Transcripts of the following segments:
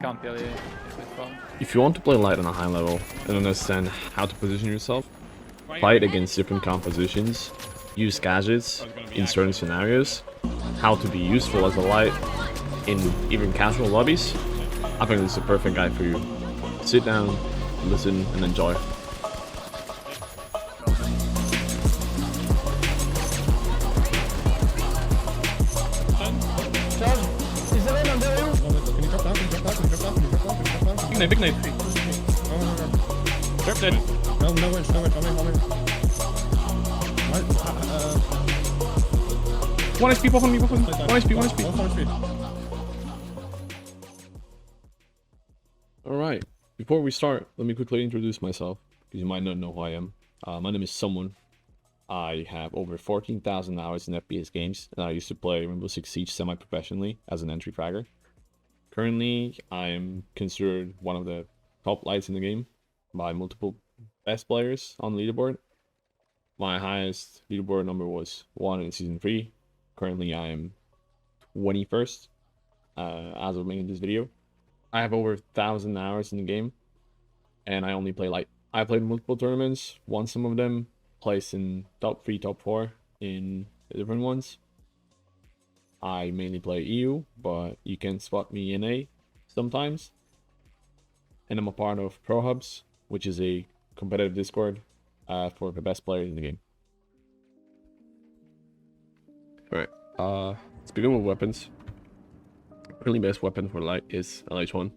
Can't really if it's fun. If you want to play light on a high level and understand how to position yourself, fight against different compositions, use gadgets in certain scenarios, how to be useful as a light in even casual lobbies, I think this is a perfect guide for you. Sit down, listen, and enjoy. Big nade. Trap dead. No wins. One HP, both on me. 1 HP. Alright, before we start, let me quickly introduce myself, because you might not know who I am. My name is Someone. I have over 14,000 hours in FPS games, and I used to play Rainbow Six Siege semi-professionally as an entry fragger. Currently, I am considered one of the top lights in the game by multiple best players on the leaderboard. My highest leaderboard number was 1 in Season 3. Currently, I am 21st as of making this video. I have over 1,000 hours in the game, and I only play light. I played multiple tournaments, won some of them, placed in top 3, top 4 in the different ones. I mainly play EU, but you can spot me in A sometimes. And I'm a part of Pro Hubs, which is a competitive Discord for the best players in the game. Alright, let's begin with weapons. Currently best weapon for light is LH1.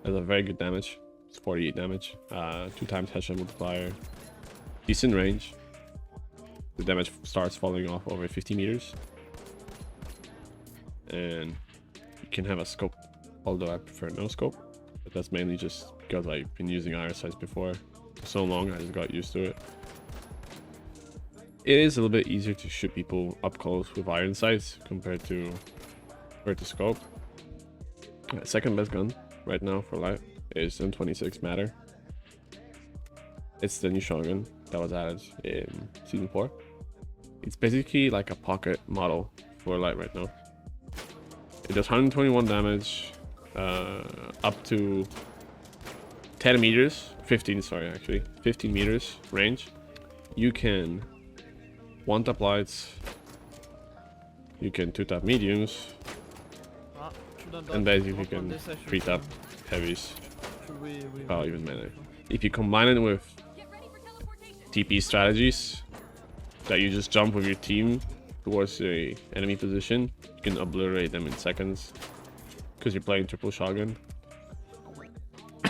Has a very good damage. It's 48 damage. 2 times headshot multiplier. Decent range. The damage starts falling off over 50 meters. And you can have a scope, although I prefer no scope. But that's mainly just because I've been using iron sights before for so long, I just got used to it. It is a little bit easier to shoot people up close with iron sights compared to scope. Second best gun right now for light is M26 Matter. It's the new shotgun that was added in Season 4. It's basically like a pocket model for light right now. It does 121 damage, up to 10 meters, 15 meters range. You can one-tap lights, you can two-tap mediums, and basically you can three-tap heavies, without even melee. If you combine it with TP strategies, that you just jump with your team towards a enemy position, you can obliterate them in seconds because you're playing triple shotgun.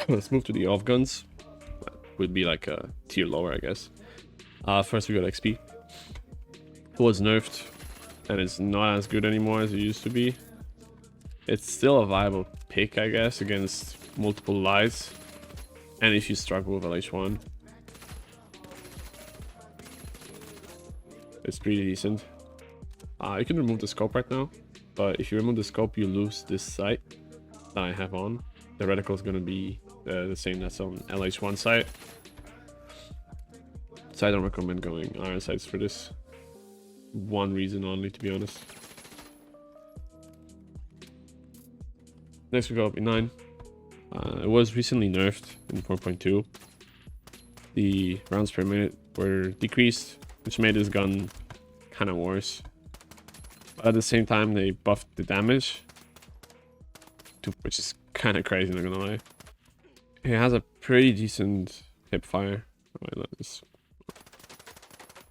Let's move to the off guns. Would be like a tier lower, I guess. First we got XP. It was nerfed and it's not as good anymore as it used to be. It's still a viable pick, I guess, against multiple lights, and if you struggle with LH1, it's pretty decent. You can remove the scope right now, but if you remove the scope, you lose this sight that I have on. The reticle is going to be the same that's on LH1 sight, so I don't recommend going iron sights for this. One reason only, to be honest. Next we got P9. It was recently nerfed in 4.2. The rounds per minute were decreased, which made this gun kind of worse. But at the same time, they buffed the damage, which is kind of crazy, not gonna lie. It has a pretty decent hip fire. Right, let's...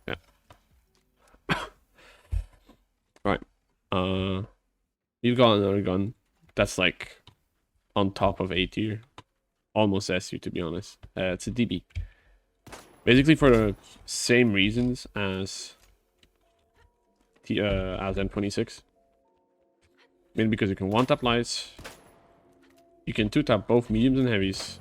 Yeah. Right. You've got another gun that's like on top of A tier, almost S tier, to be honest. It's a DB. Basically for the same reasons as M26. Mainly because you can one-tap lights, you can two-tap both mediums and heavies,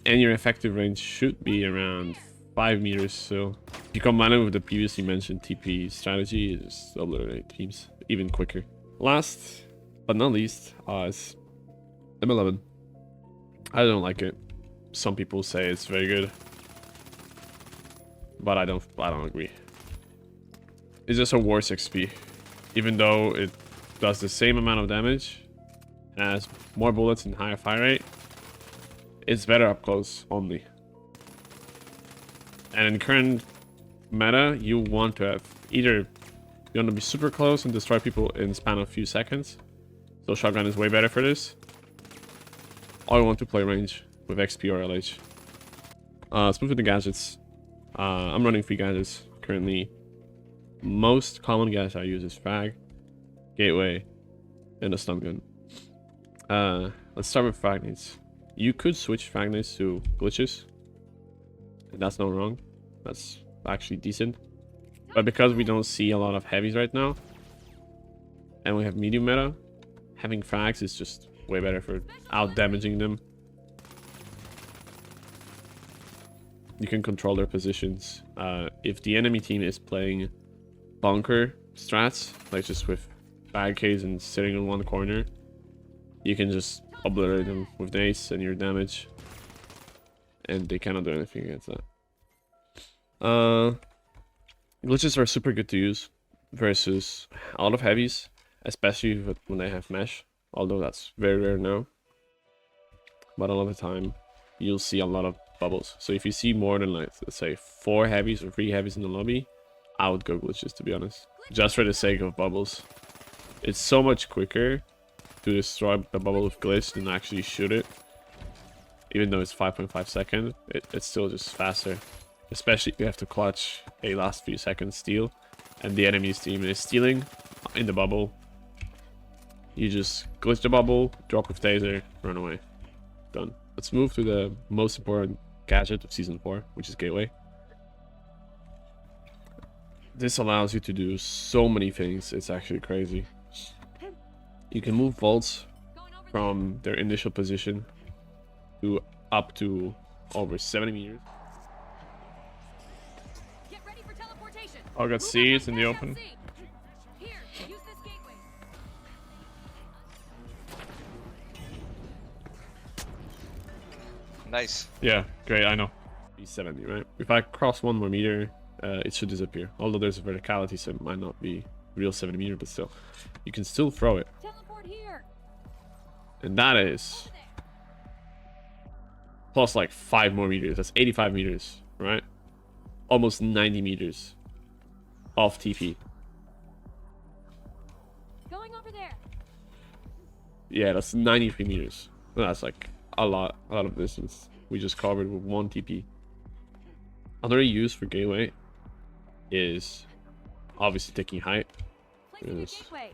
and your effective range should be around 5 meters. So if you combine it with the previously mentioned TP strategy, it just obliterate teams even quicker. Last but not least is M11. I don't like it. Some people say it's very good, but I don't agree. It's just a worse XP. Even though it does the same amount of damage, has more bullets and higher fire rate. It's better up close only. And in current meta, you want to have either you want to be super close and destroy people in span of a few seconds. So shotgun is way better for this. Or you want to play range with XP or LH. Let's move to the gadgets. I'm running 3 gadgets currently. Most common gadget I use is frag, gateway, and a stun gun. Let's start with frag nades. You could switch frag nades to glitches. That's not wrong. That's actually decent. But because we don't see a lot of heavies right now, and we have medium meta, having frags is just way better for out damaging them. You can control their positions. If the enemy team is playing bunker strats, like just with barricades and sitting in one corner, you can just obliterate them with nades and your damage, and they cannot do anything against that. Glitches are super good to use versus a lot of heavies, especially when they have mesh, although that's very rare now. But a lot of the time you'll see a lot of bubbles. So if you see more than, like, let's say 4 heavies or 3 heavies in the lobby, I would go glitches, to be honest, just for the sake of bubbles. It's so much quicker to destroy the bubble with glitch than actually shoot it. Even though it's 5.5 seconds, it's still just faster. Especially if you have to clutch a last few seconds steal and the enemy's team is stealing in the bubble. You just glitch the bubble, drop with taser, run away. Done. Let's move to the most important gadget of Season 4, which is Gateway. This allows you to do so many things, it's actually crazy. You can move vaults from their initial position to up to over 70 meters. Oh, got C, it's in the open. Here, use this gateway. Nice. Yeah, great, I know. Be 70, right? If I cross 1 more meter, it should disappear. Although there's a verticality, so it might not be real 70 meter, but still. You can still throw it. Teleport here. And that is plus like 5 more meters. That's 85 meters, right? Almost 90 meters off TP. Going over there. Yeah, that's 93 meters. That's like a lot of distance we just covered with 1 TP. Another use for gateway is obviously taking height. Placing your gateway.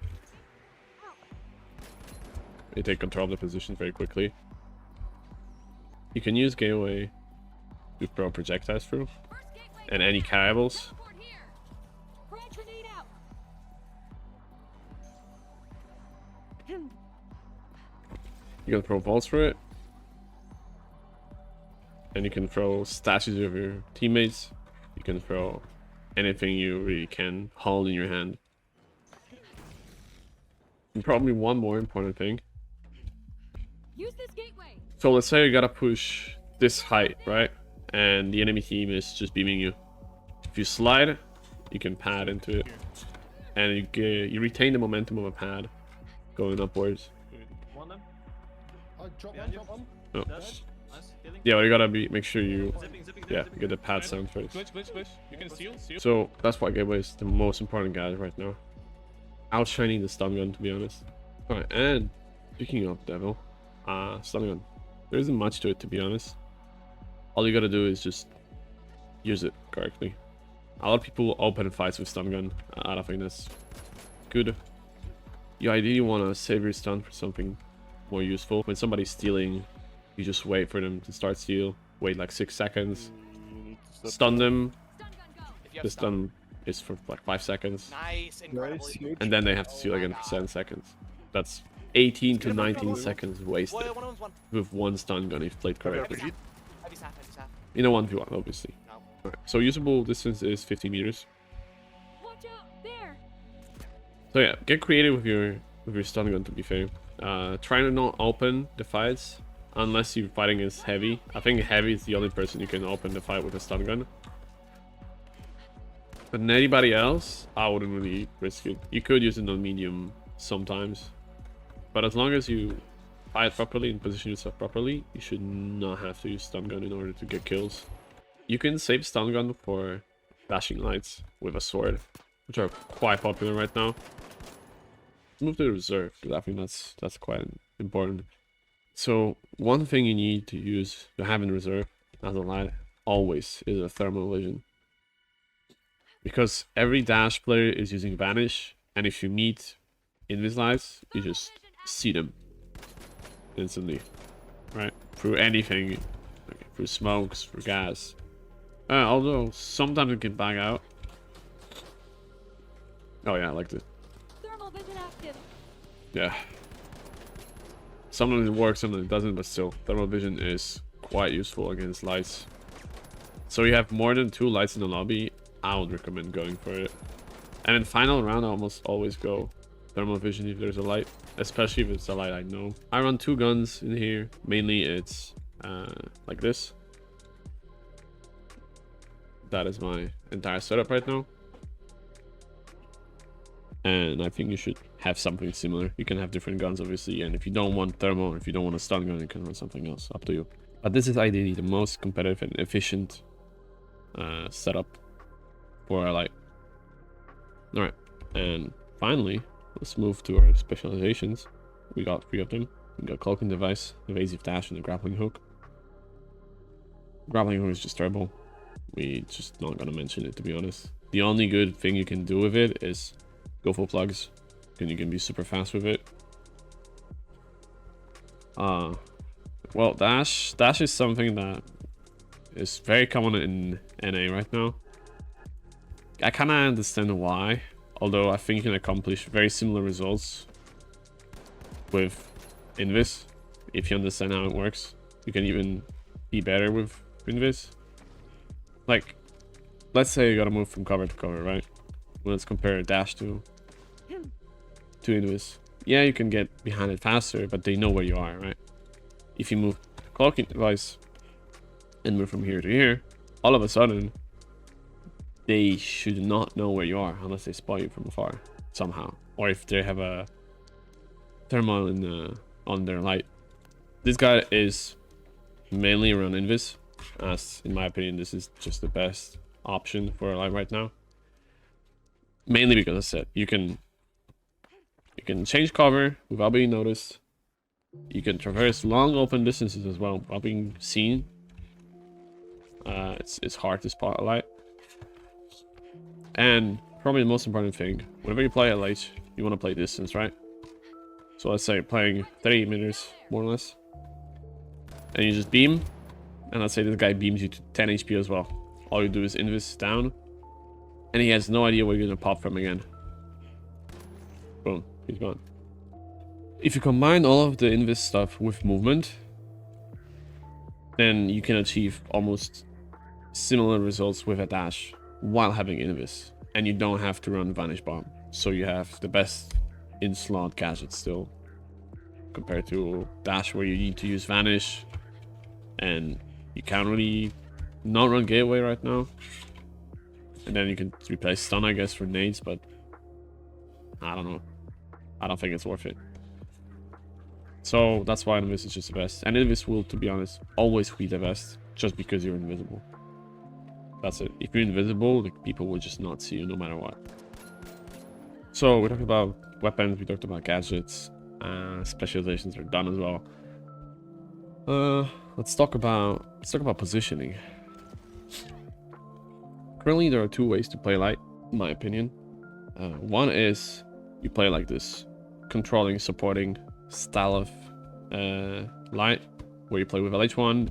You take control of the position very quickly. You can use gateway to throw projectiles through First gateway. and any carryables. Teleport here. Frag grenade out. You can throw vaults through it. And you can throw stashes of your teammates. You can throw anything you really can hold in your hand. And probably one more important thing. Use this gateway. So let's say you gotta push this height, right? And the enemy team is just beaming you. If you slide, you can pad into it. And you retain the momentum of a pad going upwards. One them. Drop Yeah, one, you- drop one. Oh. Nice. Nice. Healing. Yeah, but you gotta make sure you Zipping. you get the pad sound first. Glitch. You can steal. So that's why gateway is the most important guy right now. Outshining the stun gun, to be honest. Alright, and speaking of devil, stun gun. There isn't much to it, to be honest. All you gotta do is just use it correctly. A lot of people open fights with stun gun. I don't think that's good. You ideally want to save your stun for something more useful. When somebody's stealing, you just wait for them to start steal. Wait like 6 seconds. Stun them. Stun gun go. If you have The stun is for like 5 seconds. Nice, incredible. Nice, huge. And then they have to steal again for 7 seconds. That's 18 to 19 seconds wasted One. with 1 stun gun if played correctly. Heavy staff. In a 1v1, obviously. No. Alright, so usable distance is 50 meters. Watch out there. So yeah, get creative with your stun gun, to be fair. Try to not open the fights unless you're fighting against heavy. I think heavy is the only person you can open the fight with a stun gun. But anybody else, I wouldn't really risk it. You could use it on medium sometimes. But as long as you fight properly and position yourself properly, you should not have to use stun gun in order to get kills. You can save stun gun for dashing lights with a sword, which are quite popular right now. Let's move to the reserve, because I think that's quite important. So one thing you need to have in reserve as a light always is a thermal vision. Because every dash player is using vanish, and if you meet invis lights, you just see them instantly, right? Through anything, like through smokes, through gas. Although sometimes it can bang out. Oh yeah, I like this. Thermal vision active. Yeah. Sometimes it works, sometimes it doesn't, but still, thermal vision is quite useful against lights. So you have more than 2 lights in the lobby, I would recommend going for it. And in final round, I almost always go thermal vision if there's a light, especially if it's a light I know. I run 2 guns in here. Mainly it's like this. That is my entire setup right now. And I think you should have something similar. You can have different guns, obviously, and if you don't want thermal, if you don't want a stun gun, you can run something else, up to you. But this is ideally the most competitive and efficient setup for a light. Alright, and finally, let's move to our specializations. We got 3 of them. We got cloaking device, evasive dash, and the grappling hook. Grappling hook is just terrible. We just not gonna mention it, to be honest. The only good thing you can do with it is go for plugs, and you can be super fast with it. Well, dash is something that is very common in NA right now. I kind of understand why, although I think you can accomplish very similar results with invis if you understand how it works. You can even be better with invis. Like, let's say you gotta move from cover to cover, right? Well, let's compare dash to invis. Yeah, you can get behind it faster, but they know where you are, right? If you move cloaking device and move from here to here, all of a sudden they should not know where you are unless they spot you from afar somehow, or if they have a thermal on their light. This guy is mainly around invis, as in my opinion this is just the best option for a light right now. Mainly because I said you can change cover without being noticed. You can traverse long open distances as well without being seen. It's hard to spot a light. And probably the most important thing, whenever you play a light, you want to play distance, right? So let's say you're playing 30 meters, more or less, and you just beam, and let's say this guy beams you to 10 HP as well. All you do is invis down, and he has no idea where you're gonna pop from again. Boom, he's gone. If you combine all of the invis stuff with movement, then you can achieve almost similar results with a dash while having invis, and you don't have to run vanish bomb. So you have the best in slot gadget still, compared to dash where you need to use vanish, and you can't really not run gateway right now. And then you can replace stun, I guess, for nades, but I don't know. I don't think it's worth it. So that's why invis is just the best. And invis will, to be honest, always be the best, just because you're invisible. That's it. If you're invisible, like, people will just not see you no matter what. So we talked about weapons, we talked about gadgets, specializations are done as well. Let's talk about positioning. Currently, there are 2 ways to play light, in my opinion. One is you play like this controlling, supporting style of light, where you play with LH1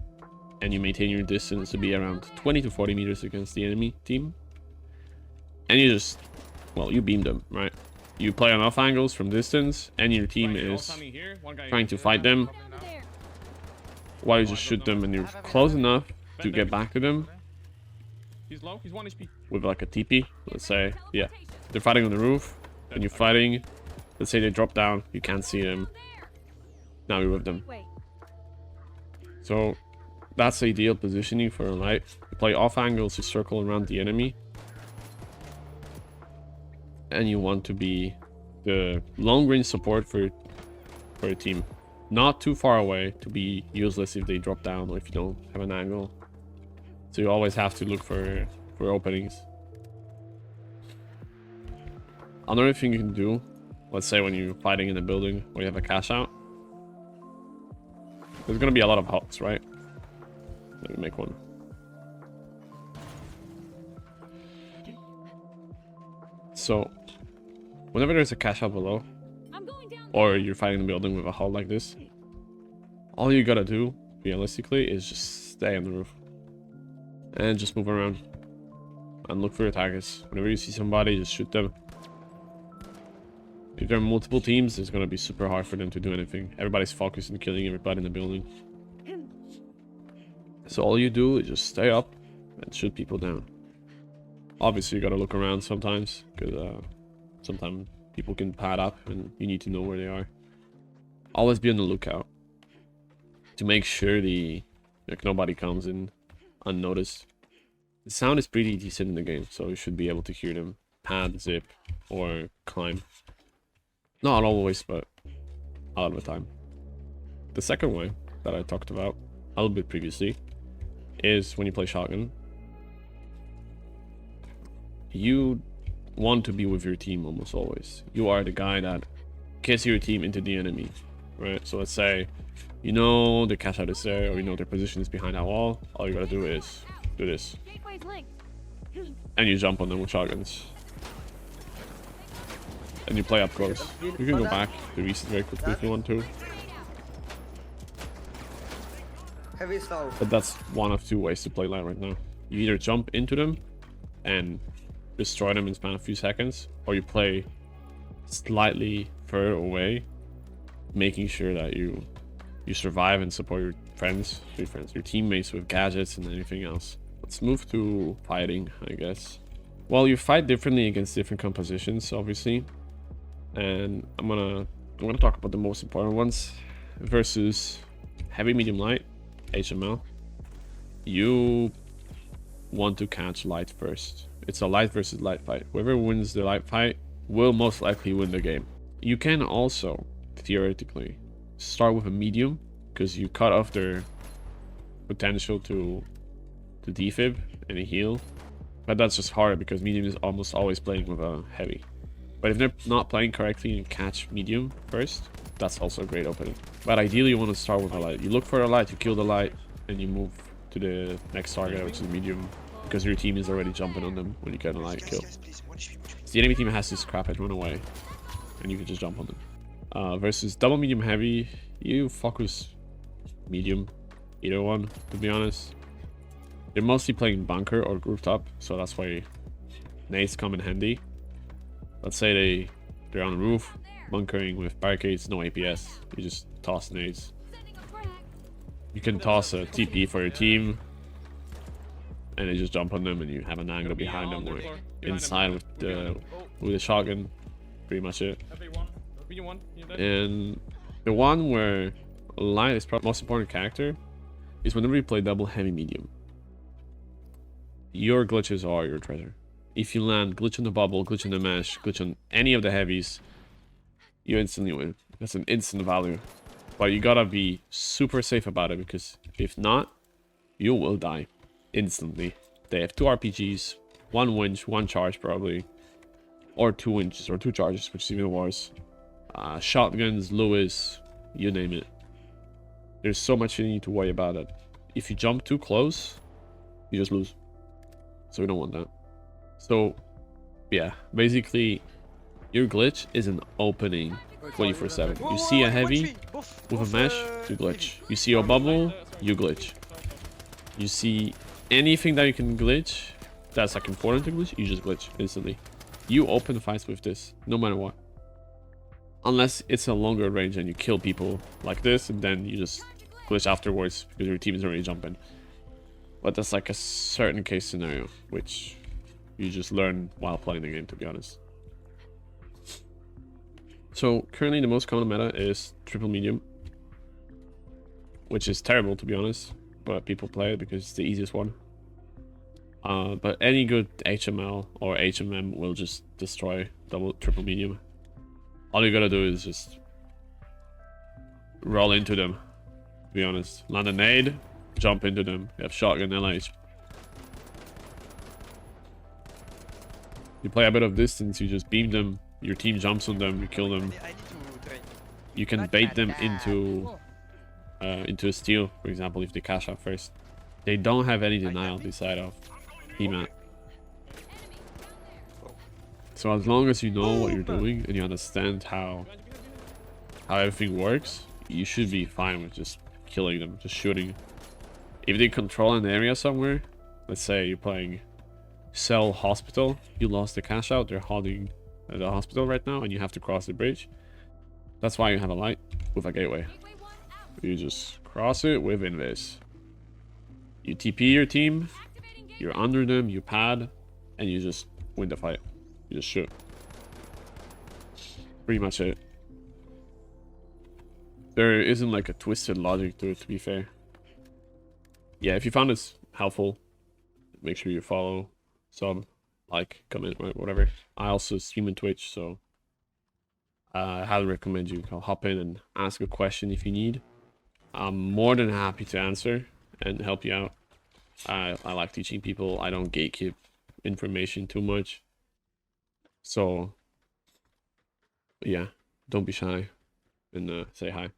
and you maintain your distance to be around 20 to 40 meters against the enemy team, and you just, well, you beam them, right? You play on off angles from distance, and your team is trying to fight them while you just shoot them, and you're close enough to get back to them. He's low, he's 1 HP. With like a TP, let's say, yeah, they're fighting on the roof, and you're fighting. Let's say they drop down, you can't see them. Now you're with them. So that's ideal positioning for a light. You play off angles, you circle around the enemy, and you want to be the long range support for your team. Not too far away to be useless if they drop down or if you don't have an angle. So you always have to look for openings. Another thing you can do, let's say when you're fighting in a building where you have a cash out, there's gonna be a lot of huts, right? Let me make one. So whenever there's a cash out below, I'm going down. or you're fighting the building with a hull like this, all you gotta do, realistically, is just stay on the roof. And just move around. And look for your targets. Whenever you see somebody, just shoot them. If there are multiple teams, it's gonna be super hard for them to do anything. Everybody's focused on killing everybody in the building. So all you do is just stay up and shoot people down. Obviously, you gotta look around sometimes, because sometimes people can pad up and you need to know where they are. Always be on the lookout to make sure nobody comes in unnoticed. The sound is pretty decent in the game, so you should be able to hear them pad, zip, or climb. Not always, but a lot of the time. The second way that I talked about a little bit previously is when you play shotgun. You want to be with your team almost always. You are the guy that gets your team into the enemy, right? So let's say you know the cash out is there, or you know their position is behind that wall. All you gotta do is do this, Gateway's linked. and you jump on them with shotguns. And you play up close. You can go back to reset very quickly if you want to. Heavy slow. But that's one of two ways to play light right now. You either jump into them and destroy them in span of a few seconds, or you play slightly further away, making sure that you survive and support your friends, your teammates with gadgets and anything else. Let's move to fighting, I guess. Well, you fight differently against different compositions, obviously. And I'm gonna talk about the most important ones. Versus heavy, medium, light, HML. You want to catch light first. It's a light versus light fight. Whoever wins the light fight will most likely win the game. You can also, theoretically, start with a medium, because you cut off their potential to defib and heal. But that's just harder because medium is almost always playing with a heavy. But if they're not playing correctly and you catch medium first, that's also a great opening. But ideally you want to start with a light. You look for a light, you kill the light, and you move to the next target, which is medium, because your team is already jumping on them when you get a light kill. So the enemy team has to scrap it, run away, and you can just jump on them. Versus double, medium, heavy, you focus medium, either one, to be honest. They're mostly playing bunker or grouped up, so that's why nades come in handy. Let's say they're on the roof, bunkering with barricades, no APS. You just toss nades. You can toss a TP for your team, and they just jump on them, and you have an angle behind them or inside with the shotgun. Pretty much it. And the one where light is probably the most important character is whenever you play double, heavy, medium. Your glitches are your treasure. If you land glitch on the bubble, glitch on the mesh, glitch on any of the heavies, you instantly win. That's an instant value. But you gotta be super safe about it, because if not, you will die instantly. They have 2 RPGs, 1 winch, 1 charge probably, or 2 winches or 2 charges, which is even worse. Shotguns, Lewis, you name it. There's so much you need to worry about it. If you jump too close, you just lose. So we don't want that. So yeah, basically your glitch is an opening 24/7. You see a heavy with a mesh, you glitch. You see a bubble, you glitch. You see anything that you can glitch that's like important to glitch, you just glitch instantly. You open fights with this no matter what, unless it's a longer range and you kill people like this, and then you just glitch afterwards because your team is already jumping. But that's like a certain case scenario, which you just learn while playing the game, to be honest. So currently the most common meta is triple medium, which is terrible, to be honest, but people play it because it's the easiest one. But any good HML or HMM will just destroy triple medium. All you gotta do is just roll into them, to be honest. Land a nade, jump into them. You have shotgun LH. You play a bit of distance, you just beam them, your team jumps on them, you kill them. I need to train. You can bait them into a steal, for example, if they cash out first. They don't have any denial beside of He-Man. So as long as you know what you're doing and you understand how everything works, you should be fine with just killing them, just shooting. If they control an area somewhere, let's say you're playing Cell Hospital, you lost the cash out, they're holding the hospital right now and you have to cross the bridge. That's why you have a light with a gateway. You just cross it with invis. You TP your team, you're under them, you pad, and you just win the fight. You just shoot. Pretty much it. There isn't like a twisted logic to it, to be fair. Yeah, if you found this helpful, make sure you follow, sub, like, comment, whatever. I also stream on Twitch, so I highly recommend you hop in and ask a question if you need. I'm more than happy to answer and help you out. I like teaching people. I don't gatekeep information too much. So, yeah, don't be shy and say hi.